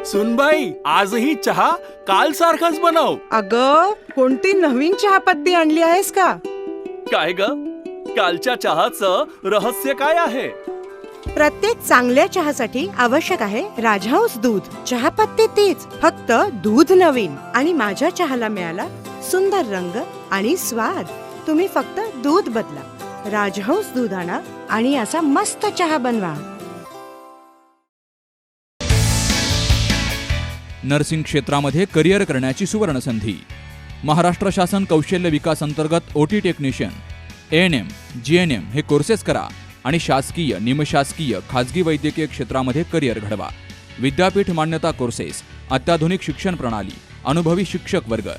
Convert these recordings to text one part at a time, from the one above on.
सुनबाई, आजही चहा काल सारखाच बनव. अगं, कोणती नवीन चहापत्ती आणली आहेस का? काय ग, कालच्या चहाचं रहस्य काय आहे? प्रत्येक चांगल्या चहासाठी आवश्यक आहे राजहंस दूध. चहापत्ती तीच, फक्त दूध नवीन. आणि माझ्या चहाला मिळाला सुंदर रंग आणि स्वाद. तुम्ही फक्त दूध बदला, राजहंस दूध आणा आणि असा मस्त चहा बनवा. नर्सिंग क्षेत्रामध्ये करिअर करण्याची सुवर्णसंधी. महाराष्ट्र शासन कौशल्य विकास अंतर्गत ओटी टेक्निशियन, ANM, GNM हे कोर्सेस करा आणि शासकीय, निमशासकीय, खाजगी वैद्यकीय क्षेत्रामध्ये करिअर घडवा. विद्यापीठ मान्यता कोर्सेस, अत्याधुनिक शिक्षण प्रणाली, अनुभवी शिक्षक वर्ग.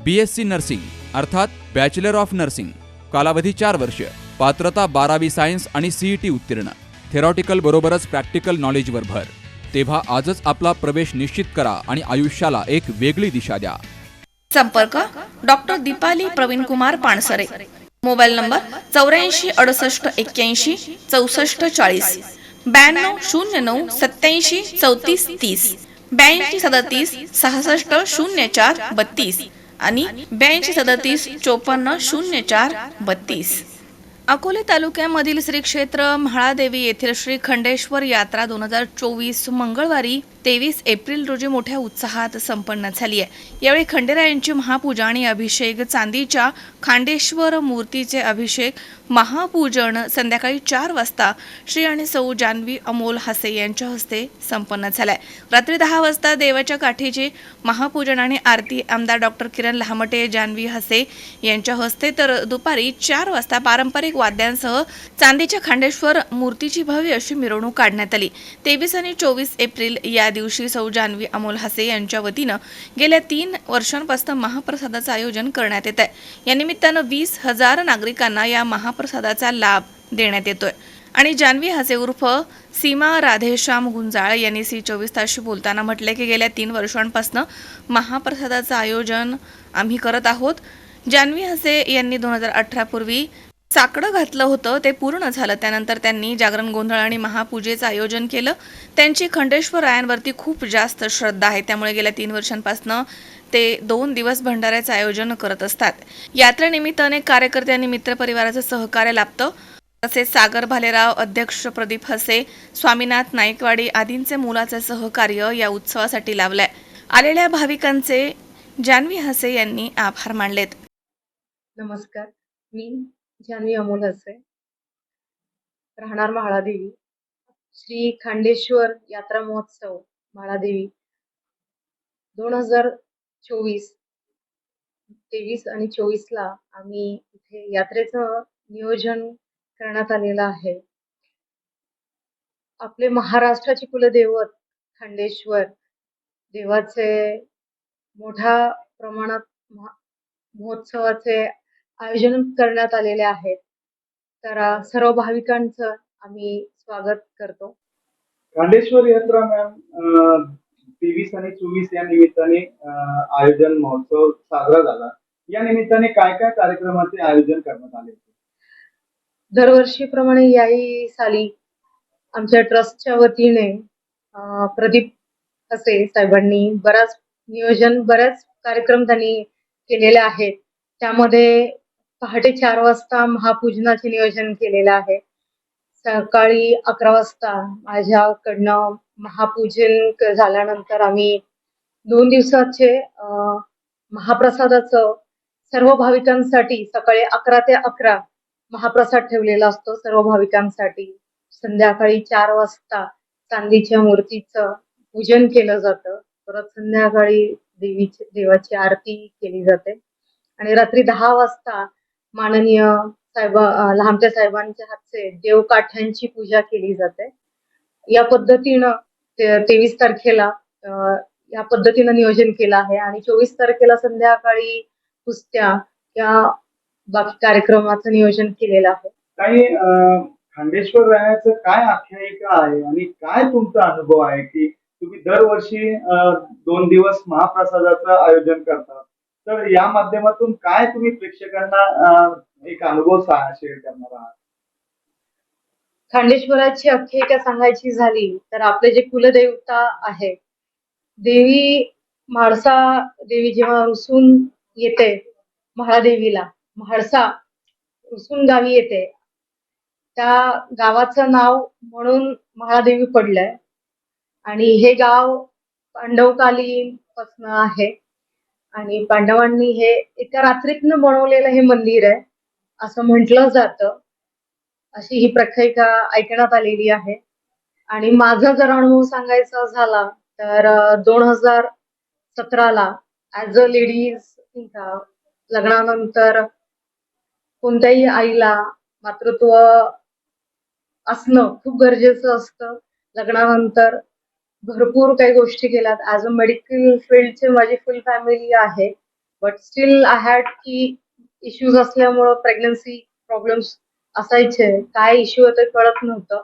BSc नर्सिंग अर्थात बॅचलर ऑफ नर्सिंग, कालावधी 4 वर्ष, पात्रता 12वी सायन्स आणि CET उत्तीर्ण. थेरॉटिकल बरोबरच प्रॅक्टिकल नॉलेजवर भर. तेव्हा आजच आपला प्रवेश निश्चित करा आणि आयुष्याला एक वेगळी दिशा द्या. संपर्क doctor Deepali Praveen Kumar Pansare. Mobile number 84 68 81 64 40, 92 09 87 34 30, 82 37 66 04 32 आणि 82 37 54 04 32. अकोले तालुक्यामधील श्री क्षेत्र म्हाळादेवी येथील श्री खंडेश्वर यात्रा 2024 मंगळवारी 23 एप्रिल रोजी मोठ्या उत्साहात संपन्न झाली आहे. यावेळी खंडेरायांची महापूजा आणि अभिषेक, चांदीच्या खांडेश्वर मूर्तीचे अभिषेक, महापूजन संध्याकाळी 4 वाजता श्री आणि सौ जान्हवी अमोल हसे यांच्या हस्ते संपन्न झालाय. रात्री 10 वाजता देवाच्या काठीची महापूजन आणि आरती आमदार डॉक्टर किरण लहामटे, जान्हवी हसे यांच्या हस्ते, तर दुपारी 4 वाजता पारंपरिक वाद्यांसह चांदीच्या खांडेश्वर मूर्तीची भव्य अशी मिरवणूक काढण्यात आली. 23 आणि 24 एप्रिल या दिवशी सौ जान्हवी अमोल हसे यांच्या वतीनं गेल्या 3 वर्षांपासून महाप्रसादाचं आयोजन करण्यात येत आहे. या निमित्तानं 20,000 नागरिकांना या महाप्रसादाचा लाभ देण्यात येतोय. आणि जान्हवी हसे उर्फ सीमा राधेश्याम गुंजाळ यांनी C24 तासशी बोलताना म्हटले की गेल्या 3 वर्षांपासून महाप्रसादाचं आयोजन आम्ही करत आहोत. जान्हवी हसे यांनी 2018 पूर्वी साकडं घातलं होतं, ते पूर्ण झालं. त्यानंतर त्यांनी जागरण गोंधळ आणि महापूजेचं आयोजन केलं. त्यांची खंडेश्वर रायांवरती खूप जास्त श्रद्धा आहे, त्यामुळे गेल्या 3 वर्षांपासून ते 2 दिवस भंडाऱ्याचं आयोजन करत असतात. यात्रेनिमित्त अनेक कार्यकर्ते आणि मित्रपरिवाराचं सहकार्य लाभतं. तसेच सागर भालेराव, अध्यक्ष प्रदीप हसे, स्वामीनाथ नाईकवाडी आदींचे मोलाचे सहकार्य या उत्सवासाठी लाभलंय. आलेल्या भाविकांचे जान्हवी हसे यांनी आभार मानलेत. नमस्कार, मी जान्हवी अमोल हसे, राहणार म्हाळादेवी. श्री खांडेश्वर यात्रा महोत्सव म्हाळादेवी 2024 23 आणि 24ला आम्ही इथे यात्रेचं नियोजन करण्यात आलेलं आहे. आपले महाराष्ट्राचे कुलदैवत खांडेश्वर देवाचे मोठ्या प्रमाणात महोत्सवाचे आयोजन करण्यात आलेले आहेत. तर सर्व भाविकांचं आम्ही स्वागत करतो. खांडेश्वर यात्रा मॅम 23 आणि 24 या निमित्ताने आयोजन महोत्सव साजरा झाला. या निमित्ताने काय काय कार्यक्रमाचे आयोजन करण्यात आले? दरवर्षीप्रमाणे याही साली आमच्या ट्रस्टच्या वतीने प्रदीप हसे साहेबांनी बऱ्याच कार्यक्रम त्यांनी केलेले आहेत. त्यामध्ये पहाटे 4 वाजता महापूजनाचे नियोजन केलेलं आहे. सकाळी 11 वाजता माझ्याकडनं महापूजन झाल्यानंतर आम्ही 2 दिवसाचे महाप्रसादाचं सर्व भाविकांसाठी सकाळी 11 ते 11 महाप्रसाद ठेवलेला असतो सर्व भाविकांसाठी. संध्याकाळी 4 वाजता चांदीच्या मूर्तीचं पूजन केलं जातं. परत संध्याकाळी देवाची आरती केली जाते आणि रात्री 10 वाजता माननीय लहामटे साहेबांच्या हातचे देवकाठ्यांची पूजा केली जाते. या पद्धतीनं 23 तारखेला या पद्धतीनं नियोजन केलं आहे आणि 24 तारखेला संध्याकाळी कुस्त्या या बाकी कार्यक्रमाचं नियोजन केलेलं आहे. काही खांडेश्वर रायाचं काय आख्यायिका आहे आणि काय तुमचा अनुभव आहे की तुम्ही दरवर्षी 2 दिवस महाप्रसादाचं आयोजन करता, तर या माध्यमातून काय तुम्ही प्रेक्षकांना एक अनुभव शेअर करणार आहात? खांडेश्वराची आख्यायिका सांगायची झाली तर आपले जे कुलदेवता आहे देवी म्हाळसा देवी जेव्हा रुसून येते, म्हाळादेवीला म्हाळसा रुसून गावी येते, त्या गावाचं नाव म्हणून म्हाळादेवी पडलंय. आणि हे गाव पांडवकालीन पासन आहे आणि पांडवांनी हे एका रात्रीतनं बनवलेलं हे मंदिर आहे असं म्हटलं जातं. अशी ही प्रख्यायिका ऐकण्यात आलेली आहे. आणि माझा जर अनुभव सांगायचा झाला तर 2017ला ऍज अ लेडीज लग्नानंतर कोणत्याही आईला मातृत्व असणं खूप गरजेचं असतं. लग्नानंतर भरपूर काही गोष्टी केल्यात. ऍज अ मेडिकल फील्डची माझी फुल फॅमिली आहे. बट स्टील आय हॅड की इश्यूज असल्यामुळं प्रेग्नन्सी प्रॉब्लेम्स असायचे. काय इश्यू आहे ते कळत नव्हतं.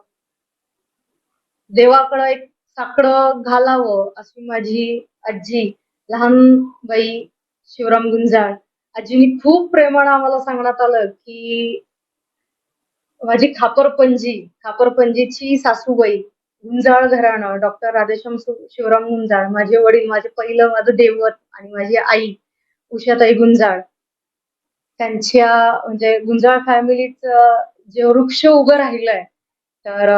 देवाकडं एक साकडं घालावं अशी माझी आजी, लहान बाई शिवराम गुंजाळ आजीनी खूप प्रेमानं आम्हाला सांगण्यात आलं की माझी खापरपंजीची सासूबाई गुंजाळ घराणं, डॉक्टर राधेश्याम शिवराम गुंजाळ, माझे वडील, माझं दैवत आणि माझी आई उषाताई गुंजाळ, त्यांच्या म्हणजे गुंजाळ फॅमिलीचं जे वृक्ष उभं राहिलंय. तर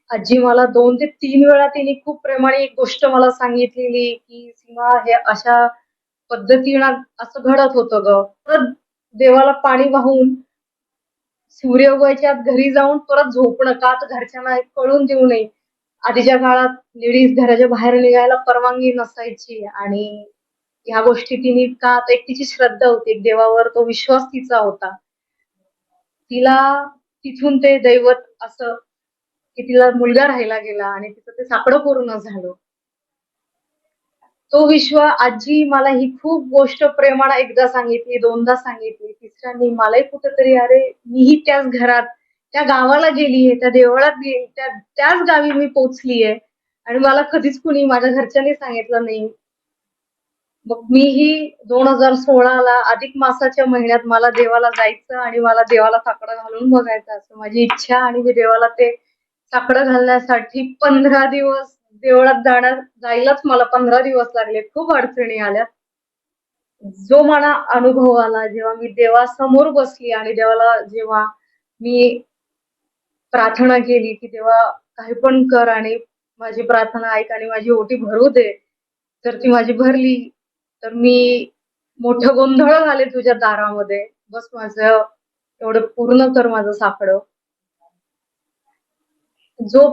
आजी मला 2 ते 3 वेळा तिने खूप प्रेमाने एक गोष्ट मला सांगितलेली की सीमा हे अशा पद्धतीनं असं घडत होतं ग. परत देवाला पाणी वाहून सूर्य उगवायच्या आत घरी जाऊन परत झोपणं का तर घरच्यांना एक कळून देऊ नये. आधीच्या काळात लेडीज घराच्या बाहेर निघायला परवानगी नसायची आणि ह्या गोष्टी तिने का तर एक तिची श्रद्धा होती, एक देवावर तो विश्वास तिचा होता. तिला तिथून ते दैवत असं की तिला मुलगा राहिला गेला आणि तिचं ते साकडं पूर्ण झालं. तो आजी मला ही खूप गोष्ट प्रेमानं एकदा सांगितली, दोनदा सांगितली, तिसऱ्यांदी मलाही कुठेतरी अरे मीही त्याच घरात, त्या गावाला गेलीये, त्या देवळात गेली, त्याच गावी मी पोहोचलीये आणि मला कधीच कुणी माझ्या घरच्यांनी सांगितलं नाही. मग मीही 2016ला अधिक मासाच्या महिन्यात मला देवाला जायचं आणि मला देवाला साकडं घालून बघायचं असं माझी इच्छा आणि मी देवाला ते साकडं घालण्यासाठी 15 दिवस देवळात जायलाच मला 15 दिवस लागले. खूप अडचणी आल्या. जो मला अनुभव आला जेव्हा मी देवासमोर बसली आणि देवाला जेव्हा मी प्रार्थना केली की देवा काही पण कर आणि माझी प्रार्थना ऐक आणि माझी ओटी भरू दे. तर ती माझी भरली तर मी मोठं गोंधळ घाले तुझ्या दारामध्ये. बस माझं एवढं पूर्ण कर माझं साकडं. जो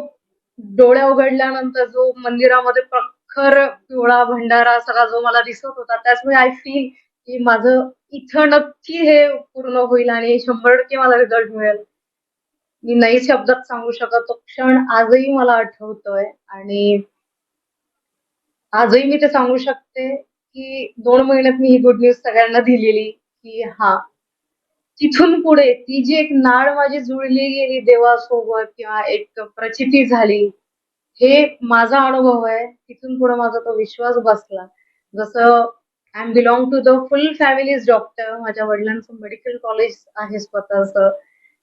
डोळ्या उघडल्यानंतर जो मंदिरामध्ये प्रखर पिवळा भंडारा सगळा जो मला दिसत होता त्याचमुळे आय फील की माझं इथं नक्की हे पूर्ण होईल आणि 100% मला रिझल्ट मिळेल. मी नाही शब्दात सांगू शकत. तो क्षण आजही मला आठवतोय आणि आजही मी ते सांगू शकते की 2 महिन्यात मी ही गुड न्यूज सगळ्यांना दिलेली की हा तिथून पुढे ती जी एक नाळ माझी जुळली गेली देवासोबत किंवा एक प्रचिती झाली, हे माझा अनुभव आहे. तिथून पुढे माझा तो विश्वास बसला. जसं I am belong to the full family is doctor. माझ्या वडिलांचं मेडिकल कॉलेज आहे स्वतःचं.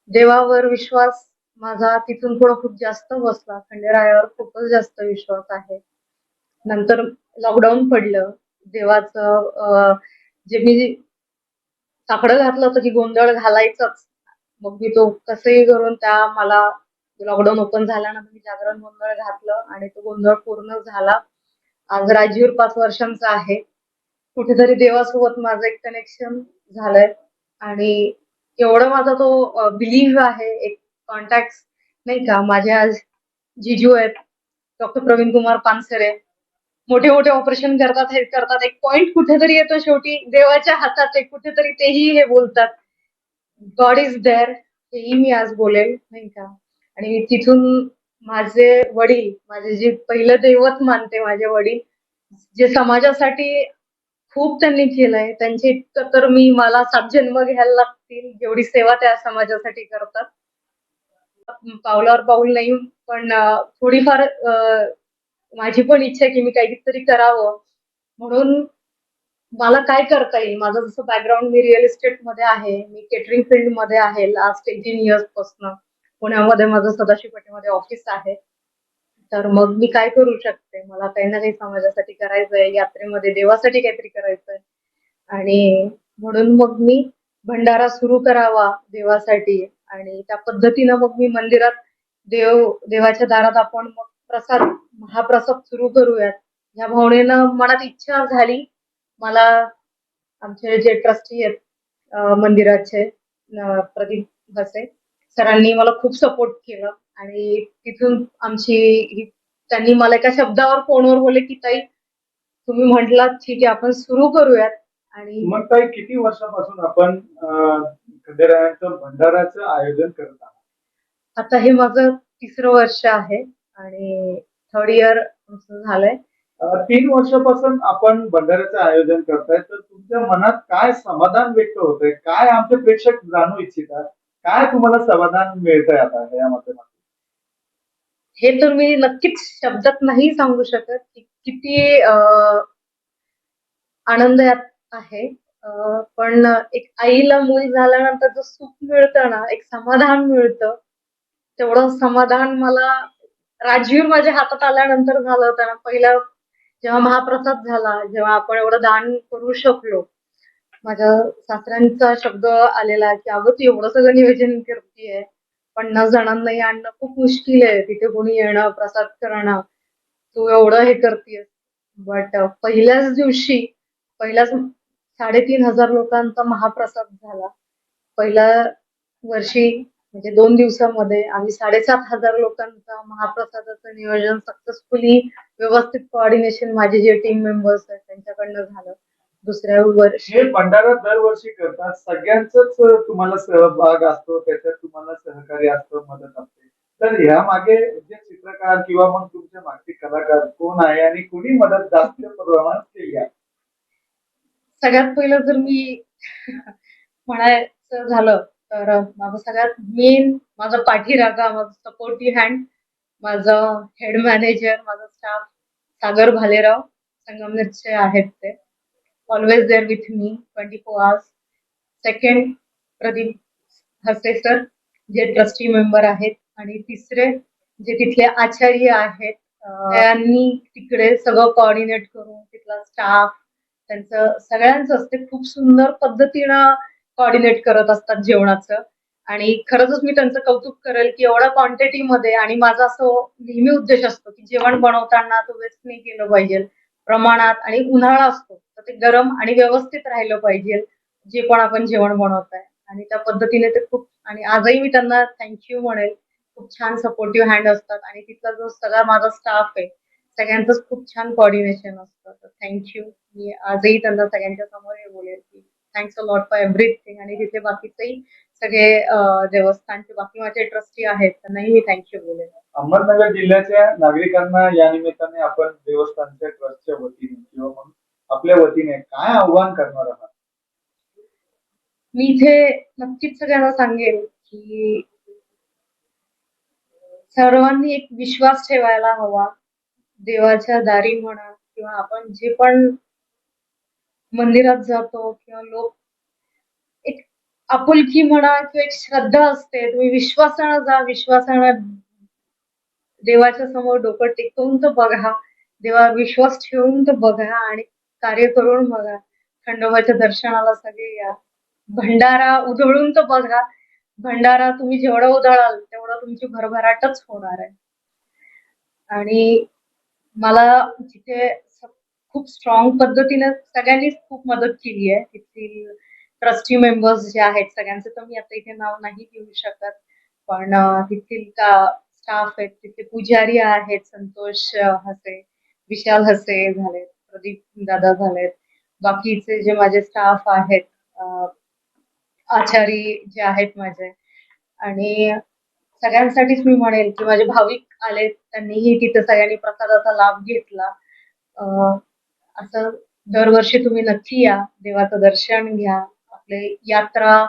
देवावर विश्वास माझा तिथून पुढे खूप जास्त बसला. खंडेरायावर खूपच जास्त विश्वास आहे. नंतर लॉकडाऊन पडलं. देवाचं जे मी साकडं घातलं होतं की गोंधळ घालायचाच. मग मी तो कसंही करून मला लॉकडाऊन ओपन झाल्यानंतर मी जागरण गोंधळ घातलं आणि तो गोंधळ पूर्ण झाला. आज राजीवर 5 वर्षांचा आहे. कुठेतरी देवासोबत माझं एक कनेक्शन झालंय आणि एवढं माझा तो बिलीव्ह आहे, एक कॉन्टॅक्ट नाही का. माझे आज जिजू आहेत, डॉक्टर प्रवीण कुमार पानसरे. मोठे मोठे ऑपरेशन करतात, हे करतात. एक पॉइंट कुठेतरी येतो शेवटी देवाच्या हातात आहे. कुठेतरी तेही हे बोलतात गॉड इज देअर. हेही मी आज बोलेल नाही का. आणि तिथून माझे वडील, माझे जे पहिलं दैवत मानते माझे वडील, जे समाजासाठी खूप त्यांनी केलंय. त्यांचे इतकं तर मला 7 जन्म घ्यायला लागतील जेवढी सेवा त्या समाजासाठी करतात. पावलावर पाऊल नाही पण थोडीफार माझी पण इच्छा आहे की मी काहीतरी करावं. म्हणून मला काय करता येईल. माझं जसं बॅकग्राऊंड मी रिअल इस्टेट मध्ये आहे. मी केटरिंग फील्ड मध्ये आहे लास्ट 18 इयर्स पासून. पुण्यामध्ये माझं सदाशिव पेठेमध्ये ऑफिस आहे. तर मग मी काय करू शकते? मला काही ना काही समाजासाठी करायचंय, यात्रेमध्ये देवासाठी काहीतरी करायचंय आणि म्हणून मग मी भंडारा सुरू करावा देवासाठी आणि त्या पद्धतीनं मग मी मंदिरात देवाच्या दारात आपण मग महाप्रसाद सुरू करूयात. या भावनेनं मनात इच्छा झाली. मला आमचे जे ट्रस्टी आहेत मंदिराचे प्रदीप भसे सरांनी मला खूप सपोर्ट केलं आणि तिथून त्यांनी मला एका शब्दावर फोनवर बोलले की ताई तुम्ही म्हटलात ठीक आहे आपण सुरू करूयात आणि मग ताई किती वर्षापासून आपण खंडेरायाचं भंडाराचं आयोजन करत आहात? आता हे माझं 3रं वर्ष आहे आणि 3rd इयर झालंय. 3 वर्षापासून आपण भंडाऱ्याचं आयोजन करताय, तर तुमच्या मनात काय समाधान व्यक्त होतंय? काय आमचे प्रेक्षक जाणू इच्छितात? काय तुम्हाला समाधान मिळतंय आता या माध्यमातून? हे तर मी नक्कीच शब्दात नाही सांगू शकत की किती आनंद यात आहे. पण एक आईला मूल झाल्यानंतर जो सुख मिळतं ना, एक समाधान मिळतं, तेवढं समाधान मला राजवीर माझ्या हातात आल्यानंतर झालं होतं ना. पहिला जेव्हा महाप्रसाद झाला, जेव्हा आपण एवढं दान करू शकलो, माझ्या सासऱ्यांचा शब्द आलेला की "अगं तू एवढं सगळं नियोजन करतीये, 50 जणांनाही आणणं खूप मुश्किल आहे. तिथे कोणी येणं, प्रसाद करणं. तू एवढं हे करतीयेस." बट पहिल्याच दिवशी पहिल्याच 3,500 लोकांचा महाप्रसाद झाला. पहिल्या वर्षी म्हणजे 2 दिवसामध्ये आम्ही 7,500 लोकांचा महाप्रसादाचं नियोजन सक्सेसफुली व्यवस्थित कोऑर्डिनेशन माझे जे टीम मेंबर्स आहेत त्यांच्याकडनं झालं. दुसऱ्या वर्षी हे भंडारा दरवर्षी करतात. सगळ्यांचाच तुम्हाला सहभाग असतो, त्याच्यात तुम्हाला सहकार्य असतं, मदत असते. तर ह्या मागे जे चित्रकार किंवा मग तुमच्या मागचे कलाकार कोण आहे आणि कुणी मदत जास्त प्रमाणात केली आहे? सगळ्यात पहिलं जर मी म्हणायचं झालं तर माझं सगळ्यात मेन माझा पाठीराखा, माझा सपोर्टिव्ह हँड, माझं हेड मॅनेजर, माझा स्टाफ सागर भालेराव संगमनेरचे आहेत ते. Always there with me 24 hours. Second Pradeep Hase sir जे ट्रस्टी मेंबर आहेत आणि तिसरे जे तिथले आचार्य आहेत त्यांनी तिकडे सगळं कोऑर्डिनेट करून तिथला स्टाफ त्यांचं सगळ्यांचंच ते खूप सुंदर पद्धतीनं कोऑर्डिनेट करत असतात जेवणाचं आणि खरंच मी त्यांचं कौतुक करेल की एवढ्या क्वांटिटीमध्ये आणि माझा असं नेहमी उद्देश असतो की जेवण बनवताना तो वेस्ट नाही केलं पाहिजे प्रमाणात आणि उन्हाळा असतो तर ते गरम आणि व्यवस्थित राहिलं पाहिजे जे पण आपण जेवण बनवताय आणि त्या पद्धतीने ते खूप आणि आजही मी त्यांना थँक्यू म्हणेल. खूप छान सपोर्टिव्ह हँड असतात आणि तिथला जो सगळा माझा स्टाफ आहे सगळ्यांचंच खूप छान कोऑर्डिनेशन असतं. तर थँक्यू. मी आजही त्यांना सगळ्यांच्या समोर हे बोलेल की thanks a lot for everything आणि तिथे बाकीचेही सगळे देवस्थानचे बाकी माझे ट्रस्टी आहेत त्यांनाही मी थँक्यू बोलेल. अहमदनगर जिल्ह्याच्या नागरिकांना या निमित्ताने आपण देवस्थानच्या ट्रस्टच्या वतीने किंवा मग आपल्या वतीने काय आव्हान करणार आहात? मी इथे नक्कीच सगळ्यांना सांगेल की सर्वांनी एक विश्वास ठेवायला हवा. देवाच्या दारी म्हणा किंवा आपण जे पण मंदिरात जातो किंवा लोक एक आपुलकी म्हणा किंवा एक श्रद्धा असते. तुम्ही विश्वासानं जा, विश्वासानं देवाच्या समोर डोकं टेकवून तर बघा. देवावर विश्वास ठेवून तर बघा आणि कार्य करून बघा. खंडोबाच्या दर्शनाला सगळे या. भंडारा उधळून तर बघा. भंडारा तुम्ही जेवढा उधळाल तेवढं तुमची भरभराटच होणार आहे. आणि मला तिथे खूप स्ट्रॉंग पद्धतीने सगळ्यांनीच खूप मदत केली आहे. तिथील ट्रस्टी मेंबर्स जे आहेत सगळ्यांचे तर मी आता इथे नाव नाही घेऊ शकत. पण तिथील स्टाफ आहेत, तिथले पुजारी आहेत, संतोष हसे, विशाल हसे झालेत, प्रदीप दादा झालेत, बाकीचे जे माझे स्टाफ आहेत, आचारी जे आहेत माझे आणि सगळ्यांसाठीच मी म्हणेल की माझे भाविक आले त्यांनीही तिथे सगळ्यांनी प्रसादाचा लाभ घेतला. असं दरवर्षी तुम्ही नक्की या, देवाचं दर्शन घ्या. आपले यात्रा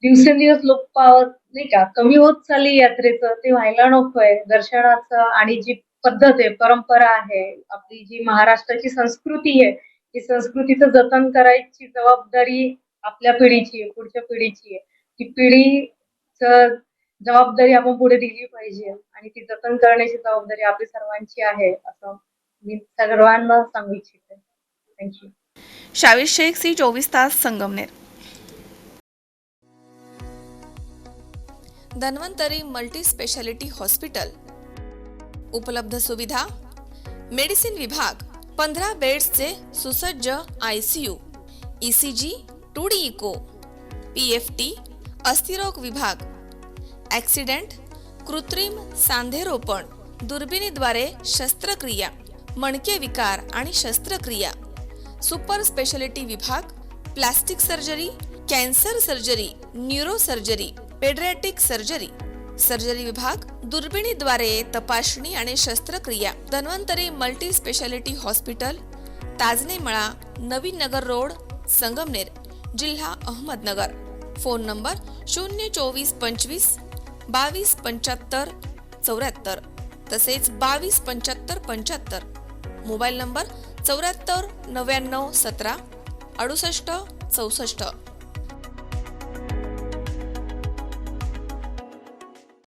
दिवसेंदिवस लोक पावत नाही का कमी होत चालली यात्रेचं ते व्हायला नकोय. दर्शनाचं आणि जी पद्धत आहे, परंपरा आहे, आपली जी महाराष्ट्राची संस्कृती आहे, ती संस्कृतीचं जतन करायची जबाबदारी आपल्या पिढीची आहे, पुढच्या पिढीची आहे. ती पिढीचं जबाबदारी आपण पुढे दिली पाहिजे आणि ती जतन करण्याची जबाबदारी आपली सर्वांची आहे असं मी सर्वांना सांगू इच्छिते. थँक्यू. शावीर शेख, सी 24 तास, Sangamner. Dhanvantari multi speciality hospital. उपलब्ध सुविधा: मेडिसिन विभाग, 15 बेड्सचे सुसज्ज ICU, ECG, 2D echo, PFT, अस्थिरोग विभाग, ॲक्सिडेंट, कृत्रिम सांधेरोपण, दुर्बिणीद्वारे शस्त्रक्रिया, मणके विकार आणि शस्त्रक्रिया, सुपर स्पेशालिटी विभाग, plastic surgery, cancer surgery, neuro surgery, paediatric surgery, surgery विभाग, दुर्बिणीद्वारे तपासणी आणि शस्त्रक्रिया. Dhanvantari multi speciality hospital, Tajne मळा, नवीन नगर रोड, संगमनेर, जिल्हा अहमदनगर. फोन नंबर 02425 2275 74 तसेच 2275 75. Mobile number 74 99 17 68 64.